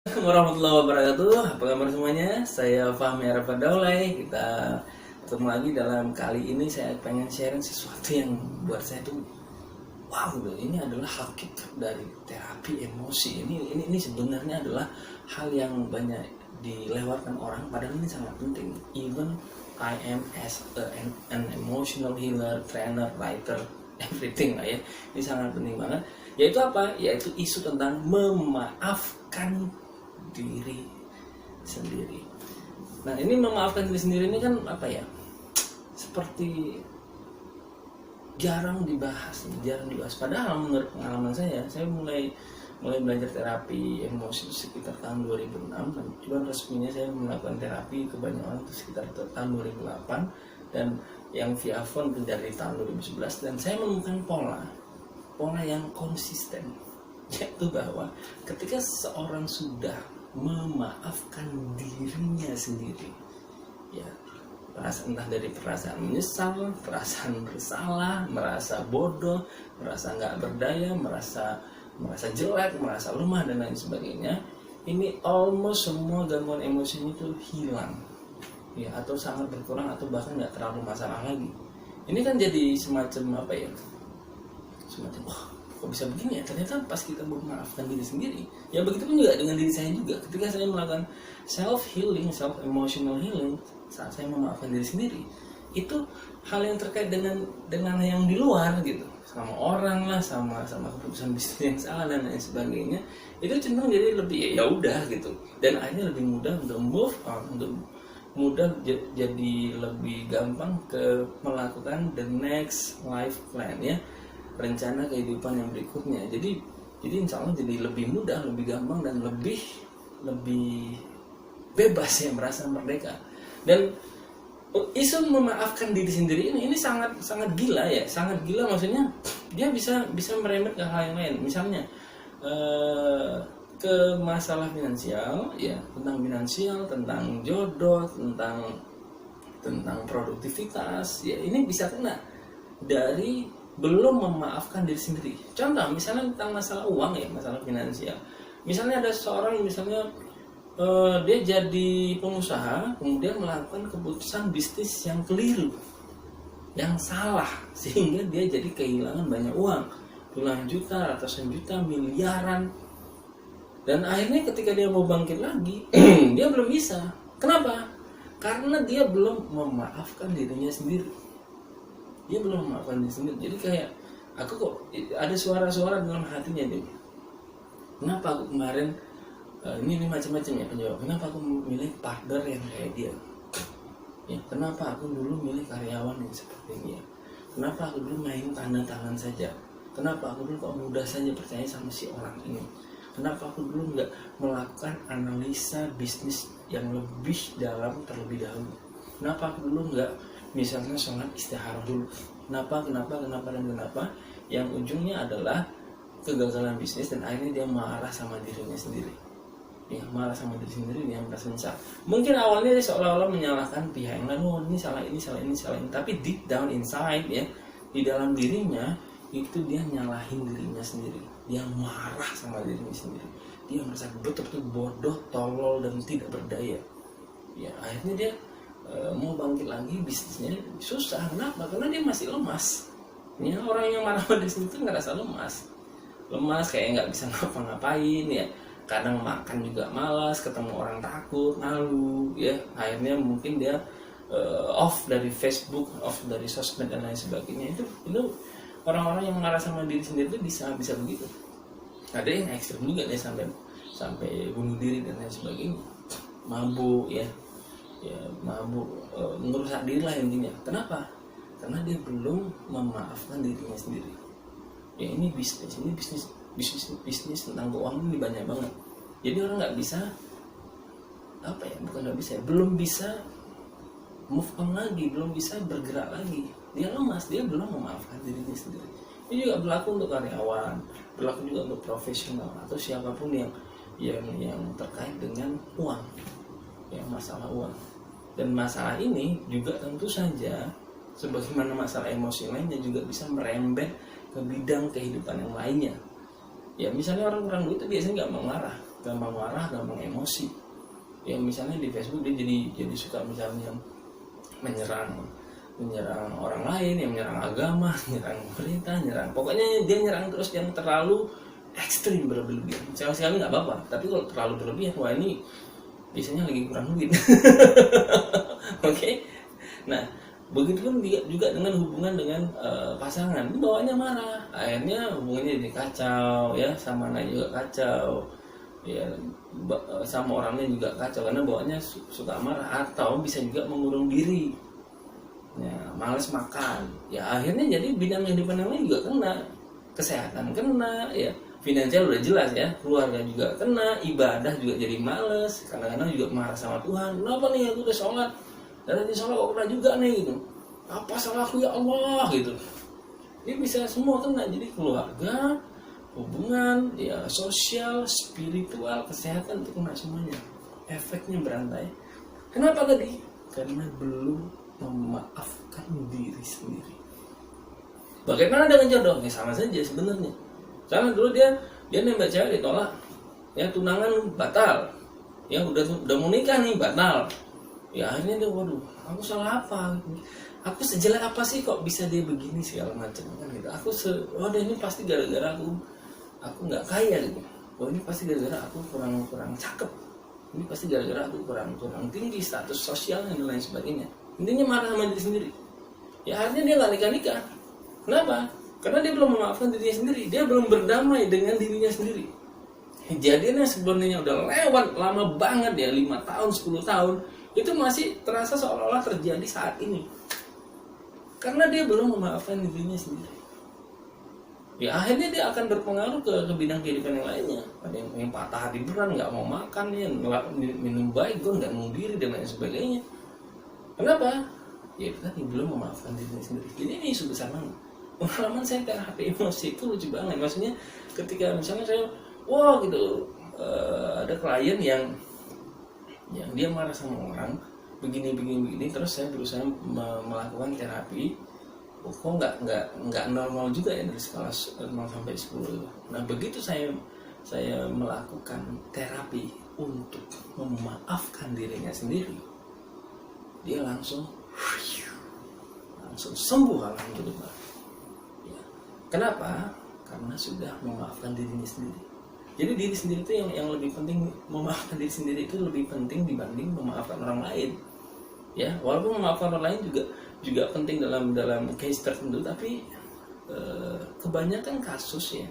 Assalamualaikum warahmatullahi wabarakatuh. Apa kabar semuanya? Saya Fahmi Arafat Daulay. Kita ketemu lagi dalam kali ini saya pengen sharing sesuatu yang buat saya tuh wow, ini adalah hakikat dari terapi emosi. Ini sebenarnya adalah hal yang banyak dilewatkan orang, padahal ini sangat penting. Even I am as an emotional healer, trainer, writer, everything lah ya. Ini sangat penting banget. Yaitu apa? Yaitu isu tentang memaafkan diri sendiri. Nah, ini memaafkan diri sendiri ini kan apa ya? Seperti jarang dibahas. Padahal menurut pengalaman saya mulai belajar terapi emosi sekitar tahun 2006, dan tujuan resminya saya melakukan terapi ke banyak orang itu sekitar tahun 2008, dan yang via phone itu dari tahun 2011, dan saya menemukan pola yang konsisten, yaitu bahwa ketika seorang sudah memaafkan dirinya sendiri, ya, entah dari perasaan menyesal, perasaan bersalah, merasa bodoh, merasa nggak berdaya, merasa jelek, merasa lemah dan lain sebagainya, ini almost semua gangguan emosi itu hilang, ya, atau sangat berkurang, atau bahkan nggak terlalu masalah lagi. Ini kan jadi semacam apa ya? Semacam kok bisa begini ya, ternyata pas kita memaafkan diri sendiri. Ya begitu pun juga dengan diri saya juga. Ketika saya melakukan self healing, self emotional healing, saat saya memaafkan diri sendiri, itu hal yang terkait dengan yang di luar gitu, sama orang lah, sama keputusan bisnis yang salah dan lain sebagainya, itu cenderung jadi lebih ya udah gitu, dan akhirnya lebih mudah untuk move on, untuk mudah jadi lebih gampang ke melakukan the next life plan, ya, rencana kehidupan yang berikutnya. Jadi insya Allah jadi lebih mudah, lebih gampang, dan lebih bebas ya, merasa merdeka. Dan isu memaafkan diri sendiri ini sangat gila ya, sangat gila, maksudnya dia bisa merembet ke hal yang lain. Misalnya ke masalah finansial, ya, tentang finansial, tentang jodoh, tentang produktivitas, ya, ini bisa kena dari belum memaafkan diri sendiri. Contoh misalnya tentang masalah uang, ya, masalah finansial. Misalnya ada seorang, misalnya dia jadi pengusaha, kemudian melakukan keputusan bisnis yang keliru, yang salah, sehingga dia jadi kehilangan banyak uang, puluhan juta, ratusan juta, miliaran. Dan akhirnya ketika dia mau bangkit lagi, dia belum bisa. Kenapa? Karena dia belum memaafkan dirinya sendiri. Dia belum memaafkan diri sendiri. Jadi kayak aku kok ada suara-suara dalam hatinya nih. Kenapa aku kemarin ini macam-macam ya penjawab. Kenapa aku milih partner yang kayak dia? Ya, kenapa aku dulu milih karyawan yang seperti dia? Kenapa aku dulu main tanda tangan saja? Kenapa aku dulu kok mudah saja percaya sama si orang ini? Kenapa aku dulu nggak melakukan analisa bisnis yang lebih dalam terlebih dahulu? Kenapa aku dulu nggak misalnya sholat istikharah dulu? Kenapa, yang ujungnya adalah kegagalan bisnis, dan akhirnya dia marah sama dirinya sendiri. Ya, marah sama diri sendiri, dia merasa menyesal. Mungkin awalnya dia seolah-olah menyalahkan pihak yang lain, ini salah, tapi deep down inside, ya, di dalam dirinya itu dia nyalahin dirinya sendiri. Dia marah sama dirinya sendiri. Dia merasa betul-betul bodoh, tolol, dan tidak berdaya. Ya, akhirnya dia mau bangkit lagi, bisnisnya susah. Kenapa? Karena dia masih lemas. Ya, orang yang marah pada diri itu ngerasa lemas, kayak nggak bisa ngapa-ngapain, ya. Kadang makan juga malas, ketemu orang takut, malu, ya. Akhirnya mungkin dia off dari Facebook, off dari sosmed dan lain sebagainya. Itu orang-orang yang marah sama diri sendiri itu bisa begitu. Ada yang ekstrem juga nih, sampai bunuh diri dan lain sebagainya. Mabuk, ya, mabuk, merusak diri lah intinya. Kenapa? Karena dia belum memaafkan dirinya sendiri. Ya, ini bisnis tentang keuangan ini banyak banget. Jadi orang nggak bisa belum bisa move on lagi, belum bisa bergerak lagi. Dia lemas, dia belum memaafkan dirinya sendiri. Ini juga berlaku untuk karyawan, berlaku juga untuk profesional atau siapapun yang terkait dengan uang, ya, masalah uang. Dan masalah ini juga tentu saja, sebagaimana masalah emosi lainnya, juga bisa merembet ke bidang kehidupan yang lainnya. Ya, misalnya orang kurang duit itu biasanya nggak mau marah, gampang marah, gampang emosi. Ya misalnya di Facebook dia jadi suka misalnya menyerang orang lain, yang menyerang agama, menyerang pemerintah, pokoknya dia nyerang terus yang terlalu ekstrim, berlebihan. Sekali-sekali nggak apa-apa, tapi kalau terlalu berlebihan, wah ini biasanya lagi kurang duit. Oke. Nah, begitupun juga dengan hubungan dengan pasangan, ini bawaannya marah, akhirnya hubungannya jadi kacau, ya sama anaknya juga kacau, ya sama orangnya juga kacau karena bawaannya suka marah, atau bisa juga mengurung diri, ya malas makan, ya akhirnya jadi bidang kehidupan yang lain juga kena, kesehatan kena, ya finansial udah jelas ya, keluarga juga kena, ibadah juga jadi males, kadang-kadang juga marah sama Tuhan, kenapa nih aku udah sholat dan nanti sholat kok kena juga nih gitu, apa salahku ya Allah gitu. Ini bisa semua kena, jadi keluarga, hubungan, ya sosial, spiritual, kesehatan itu kena semuanya, efeknya berantai. Kenapa tadi? Karena belum memaafkan diri sendiri. Bagaimana dengan jodoh? Ya sama saja sebenarnya. Karena dulu dia nembak cewek ditolak, ya tunangan batal, ya udah mau nikah nih batal, ya akhirnya dia waduh, aku salah apa? Aku sejelek apa sih kok bisa dia begini segala macam kan gitu. Waduh ini pasti gara-gara aku nggak kaya gitu. Oh ini pasti gara-gara aku kurang cakep. Ini pasti gara-gara aku kurang tinggi status sosial dan lain sebagainya. Intinya marah sama diri sendiri. Ya akhirnya dia nggak nikah. Kenapa? Karena dia belum memaafkan dirinya sendiri. Dia belum berdamai dengan dirinya sendiri. Kejadiannya sebenarnya udah lewat lama banget ya, 5 tahun, 10 tahun. Itu masih terasa seolah-olah terjadi saat ini. Karena dia belum memaafkan dirinya sendiri. Ya akhirnya dia akan berpengaruh ke bidang kehidupan yang lainnya. Ada yang patah hati beneran, nggak mau makan, ya, minum baygon, nggak mau diri dan lain sebagainya. Kenapa? Ya itu kan belum memaafkan dirinya sendiri. Jadi ini isu besar banget. Pengalaman saya terapi emosi itu lucu banget. Maksudnya ketika misalnya saya, wah gitu, ada klien yang dia marah sama orang, begini, terus saya berusaha melakukan terapi. Kok nggak normal juga ya dari skala 0 sampai 10. Nah begitu saya melakukan terapi untuk memaafkan dirinya sendiri, dia langsung sembuh alhamdulillah. Ya. Kenapa? Karena sudah memaafkan dirinya sendiri. Jadi diri sendiri itu yang lebih penting, memaafkan diri sendiri itu lebih penting dibanding memaafkan orang lain. Ya, walaupun memaafkan orang lain juga penting dalam case tertentu, tapi kebanyakan kasus ya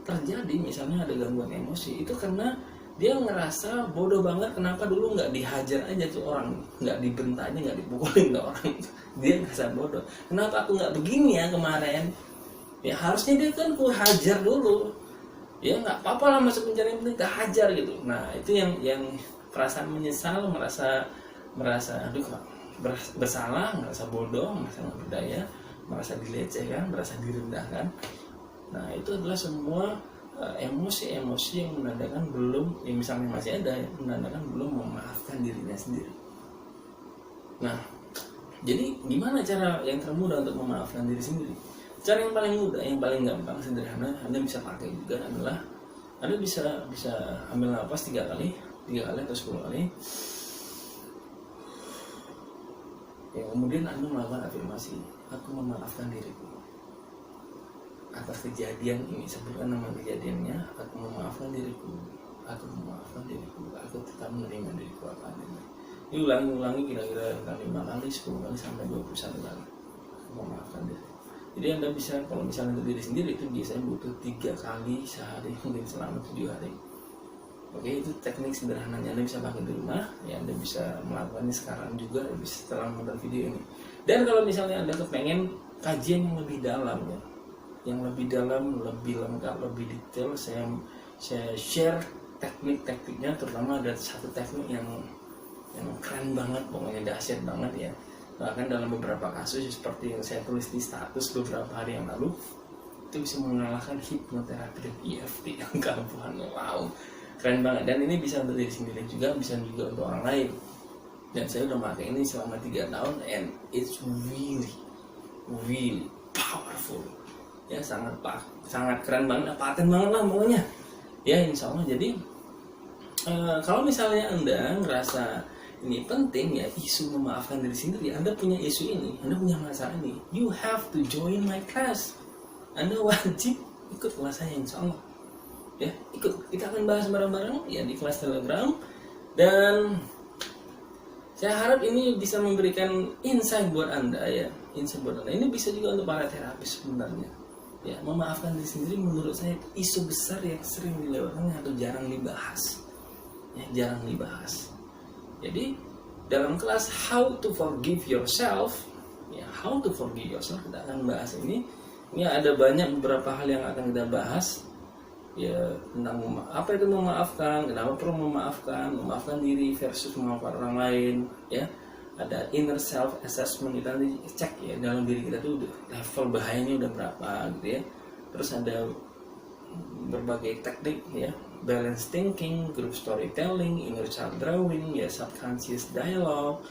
terjadi misalnya ada gangguan emosi itu karena dia ngerasa bodoh banget, kenapa dulu nggak dihajar aja tuh orang, nggak dibentak aja, nggak dipukulin ke orang. Dia ngerasa bodoh, kenapa aku nggak begini ya kemarin, ya harusnya dia kan ku hajar dulu, ya nggak apa-apa lah masuk penjara, yang penting hajar gitu. Nah itu yang perasaan menyesal, merasa aduh bersalah, merasa bodoh, merasa nggak berdaya, merasa dilecehkan, merasa direndahkan. Nah itu adalah semua emosi-emosi yang menandakan belum, yang misalnya masih ada, yang menandakan belum memaafkan dirinya sendiri. Nah jadi gimana cara yang termudah untuk memaafkan diri sendiri? Cara yang paling mudah, yang paling gampang, sederhana, Anda bisa pakai juga adalah Anda bisa ambil nafas 3 kali atau 10 kali. Ya, kemudian Anda melakukan afirmasi, aku memaafkan diriku atas kejadian ini, sebutkan nama kejadiannya, aku memaafkan diriku, aku tetap menerima diriku apa adanya. Ini ulangi kira-kira 5 kali, 10 kali, sampai 21 kali. Aku memaafkan diri. Jadi Anda bisa, kalau misalnya untuk diri sendiri itu biasanya butuh 3 kali sehari, mungkin selama 7 hari. Oke, itu teknik sederhananya, Anda bisa pakai di rumah, ya Anda bisa melakukannya sekarang juga, bisa setelah menonton video ini. Dan kalau misalnya Anda kepengen kajian yang lebih dalam, ya, yang lebih dalam, lebih lengkap, lebih detail, saya share teknik-tekniknya, terutama ada satu teknik yang keren banget, pokoknya dahsyat banget ya. Bahkan dalam beberapa kasus seperti yang saya tulis di status beberapa hari yang lalu, itu bisa mengalahkan hipnoterapi dan EFT yang kampuhan. Wow, keren banget. Dan ini bisa untuk diri sendiri juga, bisa juga untuk orang lain. Dan saya udah pakai ini selama 3 tahun, and it's really powerful. Ya sangat keren banget, paten banget lah pokoknya. Ya insya Allah. Jadi kalau misalnya Anda ngerasa ini penting ya, isu memaafkan diri sendiri, Anda punya isu ini, Anda punya masalah ini, you have to join my class. Anda wajib ikut kelas saya, insya Allah. Ya, ikut. Kita akan bahas bareng-bareng ya di kelas Telegram, dan saya harap ini bisa memberikan insight buat Anda ya, insight buat Anda. Ini bisa juga untuk para terapis sebenarnya. Ya, memaafkan diri sendiri menurut saya isu besar yang sering dilewatkan atau jarang dibahas. Ya, jarang dibahas. Jadi dalam kelas How to Forgive Yourself, ya, How to Forgive Yourself kita akan bahas ini. Ini ada banyak beberapa hal yang akan kita bahas. Ya, tentang apa itu memaafkan, kenapa perlu memaafkan diri versus memaafkan orang lain, ya. Ada inner self assessment, kita nanti cek ya dalam diri kita tuh level bahayanya udah berapa gitu ya. Terus ada berbagai teknik ya, balance thinking, group storytelling, inner child drawing, ya, subconscious dialogue,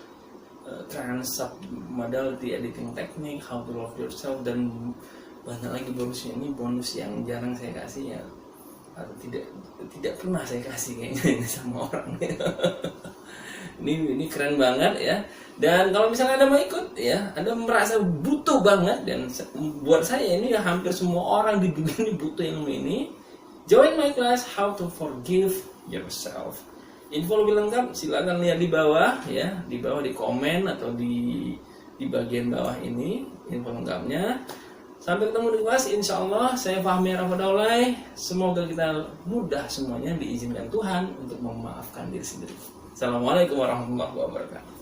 trans submodality editing technique, how to love yourself, dan banyak lagi bonusnya. Ini bonus yang jarang saya kasih ya, atau tidak pernah saya kasih kayaknya ini sama orang. ini keren banget ya. Dan kalau misalnya Anda mau ikut ya, Anda merasa butuh banget, dan buat saya ini hampir semua orang di dunia ini butuh ilmu ini, join my class How to Forgive Yourself. Info lebih lengkap silakan lihat di bawah ya, di bawah di komen atau di bagian bawah ini info lengkapnya. Sampai ketemu di kelas, insya Allah. Saya Fahmi Rafadaulay. Semoga kita mudah semuanya diizinkan Tuhan untuk memaafkan diri sendiri. Assalamualaikum warahmatullahi wabarakatuh.